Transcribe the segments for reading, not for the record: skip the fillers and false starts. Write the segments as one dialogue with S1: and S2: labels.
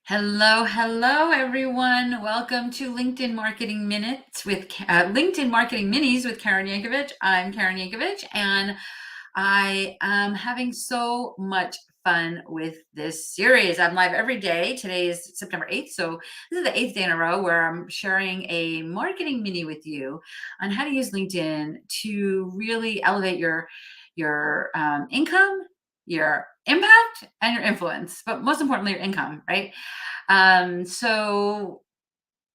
S1: Hello, hello, everyone. Welcome to LinkedIn Marketing Minutes with LinkedIn Marketing Minis with Karen Yankovich. I'm Karen Yankovich, and I am having so much fun with this series. I'm live every day. Today is September 8th, so this is the 8th day in a row where I'm sharing a marketing mini with you on how to use LinkedIn to really elevate your income, your impact, and your influence, but most importantly, your income, right? So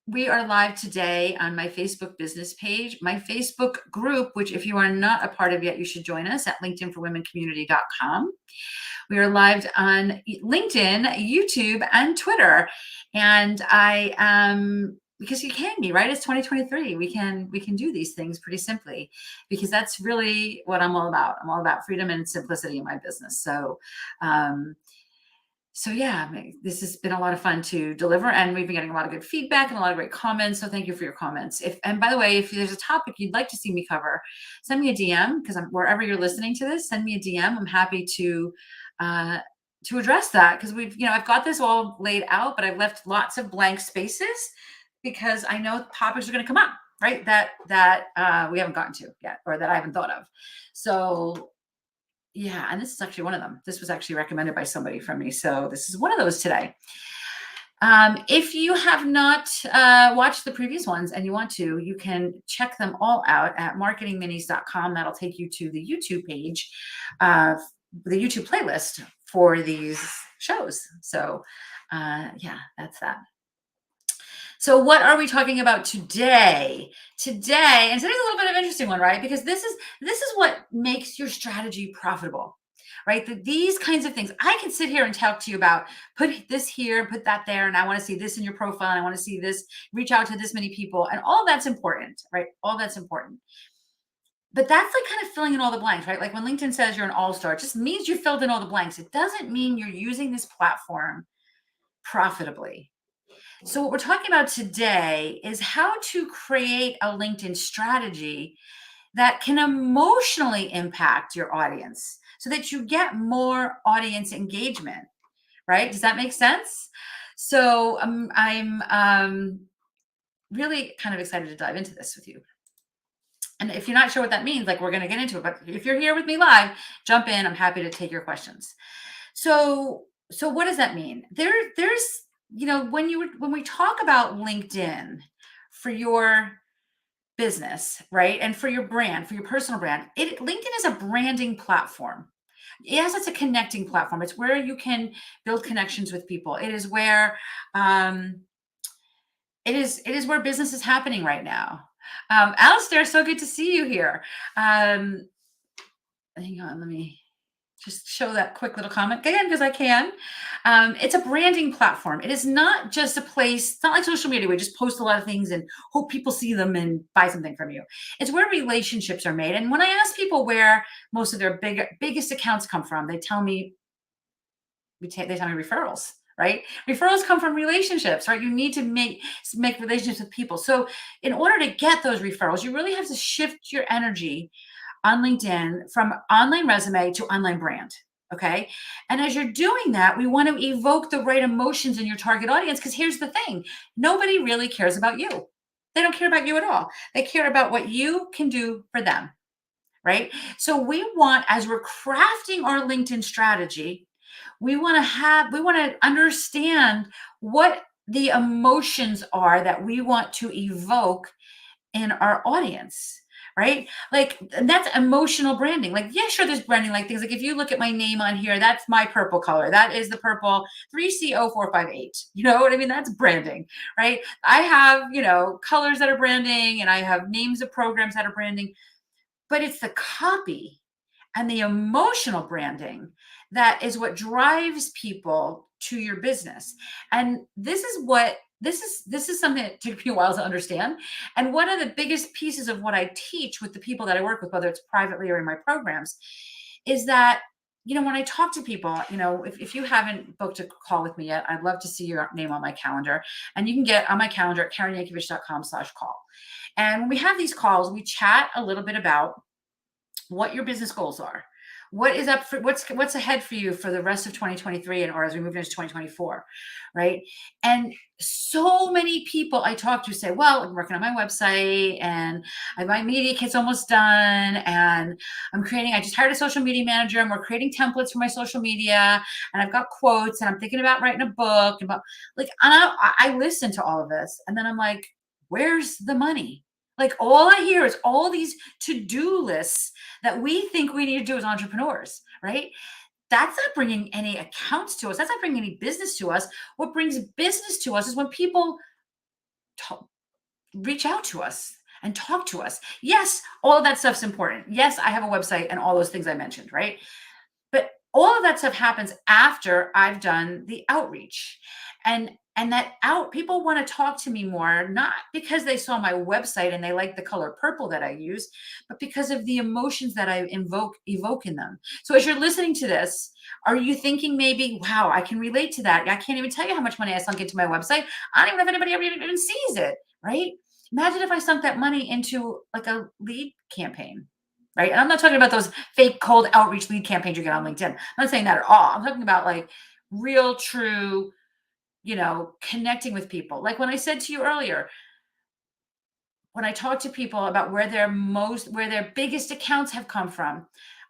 S1: we are live today on my Facebook business page, my Facebook group, which if you are not a part of yet, you should join us at linkedinforwomencommunity.com. We are live on LinkedIn, YouTube, and Twitter. And I because you can be, right? It's 2023. We can do these things pretty simply because that's really what I'm all about. I'm all about freedom and simplicity in my business. So yeah, this has been a lot of fun to deliver, and we've been getting a lot of good feedback and a lot of great comments. So thank you for your comments. And by the way, if there's a topic you'd like to see me cover, send me a DM because wherever you're listening to this, send me a DM. I'm happy uh, to address that because I've got this all laid out, but I've left lots of blank spaces because I know topics are going to come up, right? That we haven't gotten to yet, or that I haven't thought of. So yeah, and this is actually one of them. This was actually recommended by somebody from me. So this is one of those today. If you have not watched the previous ones and you want to, you can check them all out at marketingminis.com. That'll take you to the YouTube page, the YouTube playlist for these shows. So yeah, that's that. So what are we talking about today? And today's a little bit of an interesting one, right? Because this is what makes your strategy profitable, right? These kinds of things. I can sit here and talk to you about put this here, put that there, and I want to see this in your profile, and I want to see this, reach out to this many people, and all that's important, right? All that's important. But that's like kind of filling in all the blanks, right? Like when LinkedIn says you're an all-star, it just means you filled in all the blanks. It doesn't mean you're using this platform profitably. So what we're talking about today is how to create a LinkedIn strategy that can emotionally impact your audience so that you get more audience engagement, right? Does that make sense? So I'm really kind of excited to dive into this with you. And if you're not sure what that means, like we're going to get into it, but if you're here with me live, jump in. I'm happy to take your questions. So what does that mean? There's when we talk about LinkedIn for your business, right? And for your brand, for your personal brand, LinkedIn is a branding platform. Yes, it's a connecting platform. It's where you can build connections with people. It is where it is where business is happening right now. Alistair, so good to see you here. Hang on, let me just show that quick little comment again because I can. It's a branding platform. It is not just a place. It's not like social media where you just post a lot of things and hope people see them and buy something from you. It's where relationships are made. And when I ask people where most of their biggest accounts come from, they tell me referrals. Right? Referrals come from relationships, right? You need to make relationships with people. So in order to get those referrals, you really have to shift your energy on LinkedIn from online resume to online brand. Okay. And as you're doing that, we want to evoke the right emotions in your target audience. Because here's the thing, nobody really cares about you. They don't care about you at all. They care about what you can do for them. Right. So we want, as we're crafting our LinkedIn strategy, we want to understand what the emotions are that we want to evoke in our audience, right? Like, and that's emotional branding. Like, yeah, sure, there's branding like things like if you look at my name on here, that's my purple color. That is the purple 3CO458. You know what I mean? That's branding, right? I have, colors that are branding and I have names of programs that are branding, but it's the copy and the emotional branding that is what drives people to your business. And this is something that took me a while to understand. And one of the biggest pieces of what I teach with the people that I work with, whether it's privately or in my programs, is that when I talk to people, if you haven't booked a call with me yet, I'd love to see your name on my calendar. And you can get on my calendar at karenyankovich.com/call. And when we have these calls, we chat a little bit about what your business goals are, What is up for what's ahead for you for the rest of 2023 and or as we move into 2024, right? And so many people I talk to say, well, I'm working on my website and my media kit's almost done. And I just hired a social media manager and we're creating templates for my social media. And I've got quotes and I'm thinking about writing a book about like, and I listen to all of this. And then I'm like, where's the money? Like all I hear is all these to-do lists that we think we need to do as entrepreneurs, right? That's not bringing any accounts to us. That's not bringing any business to us. What brings business to us is when people talk, reach out to us and talk to us. Yes, all of that stuff's important. Yes, I have a website and all those things I mentioned, right? But all of that stuff happens after I've done the outreach. And that out people want to talk to me more, not because they saw my website and they like the color purple that I use, but because of the emotions that I evoke in them. So as you're listening to this, are you thinking maybe, wow, I can relate to that? I can't even tell you how much money I sunk into my website. I don't even know if anybody ever even sees it, right? Imagine if I sunk that money into like a lead campaign, right? And I'm not talking about those fake cold outreach lead campaigns you get on LinkedIn. I'm not saying that at all. I'm talking about like real, true, connecting with people. Like when I said to you earlier, when I talk to people about where their biggest accounts have come from,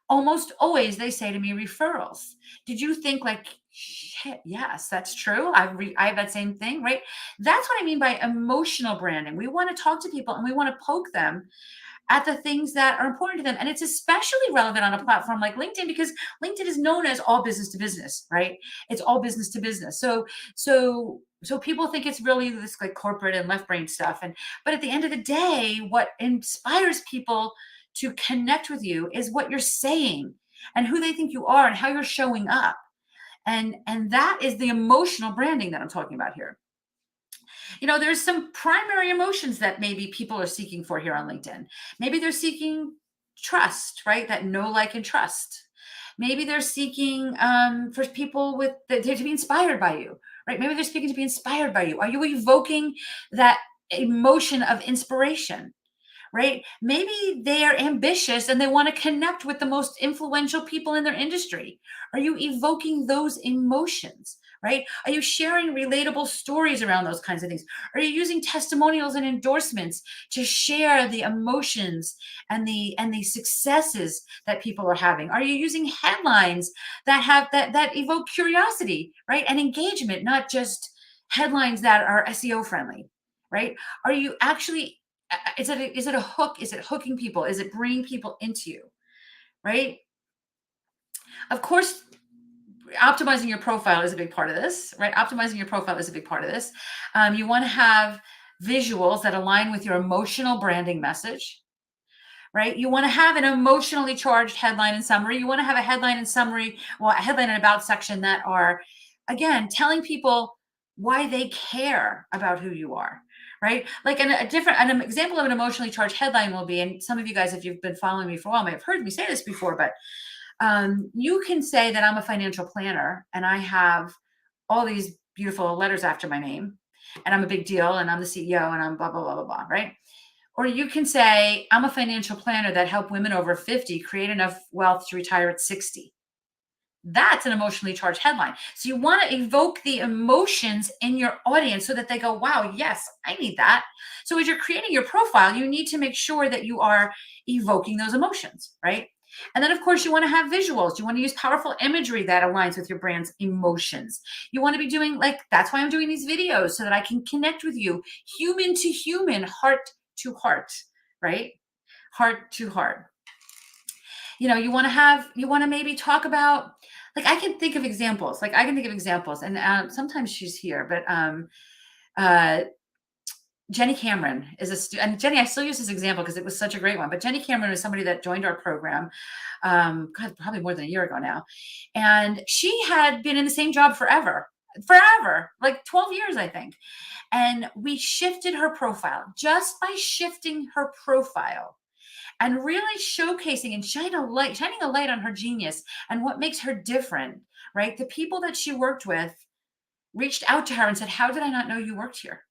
S1: almost always they say to me referrals. Did you think like, shit, yes, that's true. I have that same thing, right? That's what I mean by emotional branding. We want to talk to people and we want to poke them at the things that are important to them. And it's especially relevant on a platform like LinkedIn because LinkedIn is known as all business to business, right? It's all business to business. So people think it's really this like corporate and left brain stuff. But at the end of the day, what inspires people to connect with you is what you're saying and who they think you are and how you're showing up. And that is the emotional branding that I'm talking about here. There's some primary emotions that maybe people are seeking for here on LinkedIn. Maybe they're seeking trust, right? That know, like, and trust. Maybe they're seeking for people to be inspired by you, right? Maybe they're speaking to be inspired by you. Are you evoking that emotion of inspiration? Right? Maybe they are ambitious and they want to connect with the most influential people in their industry. Are you evoking those emotions? Right? Are you sharing relatable stories around those kinds of things? Are you using testimonials and endorsements to share the emotions and the successes that people are having? Are you using headlines that evoke curiosity, right? And engagement, not just headlines that are SEO friendly, right? Are you actually is it a hook? Is it hooking people? Is it bringing people into you? Right? Of course, optimizing your profile is a big part of this, right? Optimizing your profile is a big part of this. You want to have visuals that align with your emotional branding message, right? You want to have an emotionally charged headline and summary. You want to have a headline and summary, well, a headline and about section that are, again, telling people why they care about who you are, right? Like an example of an emotionally charged headline will be, and some of you guys, if you've been following me for a while, may have heard me say this before, but you can say that I'm a financial planner and I have all these beautiful letters after my name and I'm a big deal and I'm the CEO and I'm blah, blah, blah, blah, blah, right? Or you can say, I'm a financial planner that help women over 50 create enough wealth to retire at 60. That's an emotionally charged headline. So you want to evoke the emotions in your audience so that they go, wow, yes, I need that. So as you're creating your profile, you need to make sure that you are evoking those emotions, right? And then, of course, you want to have visuals. You want to use powerful imagery that aligns with your brand's emotions. You want to be doing that's why I'm doing these videos so that I can connect with you human to human, heart to heart, right? Heart to heart. You want to maybe talk about, like, I can think of examples. And sometimes she's here, but uh, Jenny Cameron and Jenny, I still use this example because it was such a great one. But Jenny Cameron is somebody that joined our program, God, probably more than a year ago now, and she had been in the same job forever, like 12 years, I think. And we shifted her profile just by shifting her profile and really showcasing and shining a light on her genius and what makes her different, right? The people that she worked with reached out to her and said, how did I not know you worked here?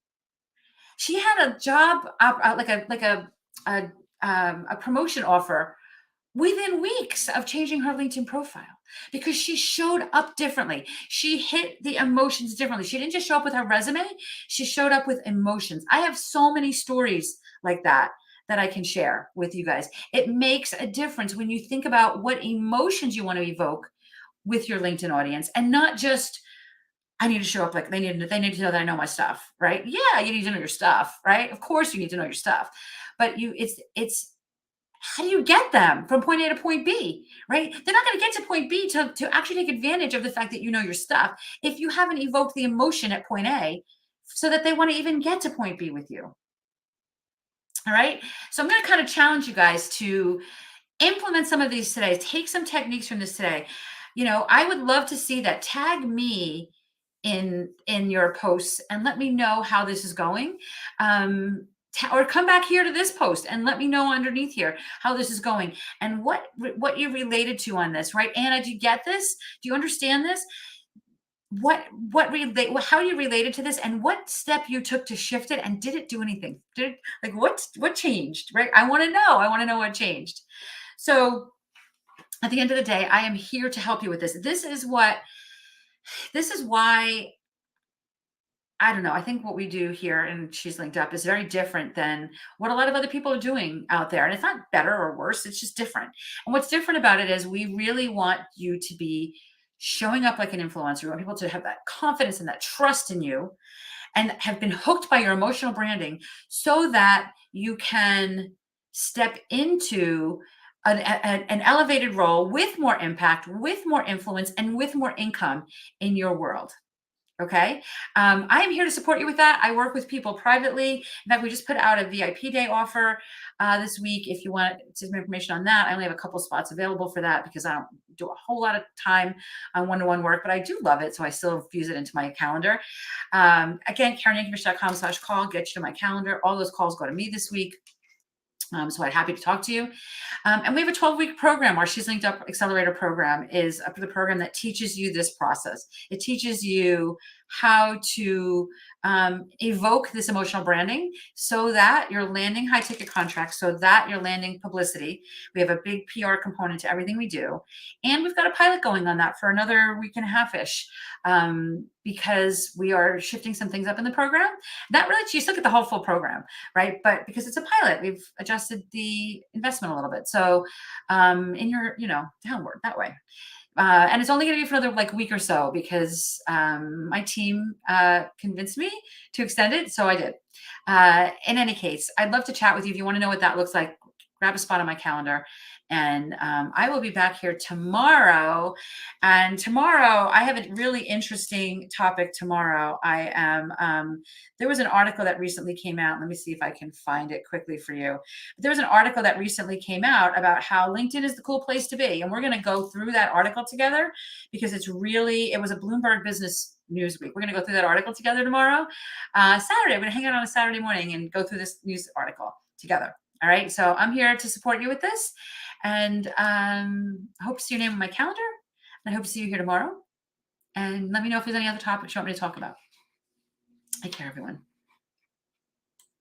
S1: She had a job, like a promotion offer within weeks of changing her LinkedIn profile because she showed up differently. She hit the emotions differently. She didn't just show up with her resume, she showed up with emotions. I have so many stories like that that I can share with you guys. It makes a difference when you think about what emotions you want to evoke with your LinkedIn audience and not just I need to show up like they need to know that I know my stuff, right? Yeah, you need to know your stuff, right? Of course you need to know your stuff. But it's how do you get them from point A to point B, right? They're not going to get to point B to actually take advantage of the fact that you know your stuff if you haven't evoked the emotion at point A so that they want to even get to point B with you. All right. So I'm going to kind of challenge you guys to implement some of these today. Take some techniques from this today. I would love to see that. Tag me in your posts and let me know how this is going. Or come back here to this post and let me know underneath here how this is going and what you related to on this, right? Anna, do you get this? Do you understand this? How you related to this and what step you took to shift it and did it do anything? What changed, right? I want to know what changed. So at the end of the day, I am here to help you with this. This is why I don't know. I think what we do here and She's Linked Up is very different than what a lot of other people are doing out there. And it's not better or worse, it's just different. And what's different about it is we really want you to be showing up like an influencer. We want people to have that confidence and that trust in you and have been hooked by your emotional branding so that you can step into an elevated role with more impact, with more influence, and with more income in your world. Okay. I am here to support you with that. I work with people privately. In fact, we just put out a VIP day offer this week. If you want some information on that, I only have a couple spots available for that because I don't do a whole lot of time on one-to-one work, but I do love it. So I still infuse it into my calendar. Again, KarenYankovich.com/call gets you to my calendar. All those calls go to me this week. So I'm happy to talk to you. And we have a 12-week program. Our She's Linked Up Accelerator program is the program that teaches you this process. It teaches you how to evoke this emotional branding so that you're landing high ticket contracts, so that you're landing publicity. We have a big PR component to everything we do. And we've got a pilot going on that for another week and a half-ish because we are shifting some things up in the program. Not really, you still get the whole full program, right? But because it's a pilot, we've adjusted the investment a little bit. So in your, downward that way. And it's only going to be for another week or so because my team convinced me to extend it. So I did. In any case, I'd love to chat with you. If you want to know what that looks like, grab a spot on my calendar. And I will be back here tomorrow. And tomorrow, I have a really interesting topic tomorrow. There was an article that recently came out. Let me see if I can find it quickly for you. But there was an article that recently came out about how LinkedIn is the cool place to be. And we're going to go through that article together because it was a Bloomberg Business Newsweek. We're going to go through that article together tomorrow. Saturday, we're going to hang out on a Saturday morning and go through this news article together. All right. So I'm here to support you with this. And I hope to see your name on my calendar. And I hope to see you here tomorrow. And let me know if there's any other topics you want me to talk about. Take care, everyone.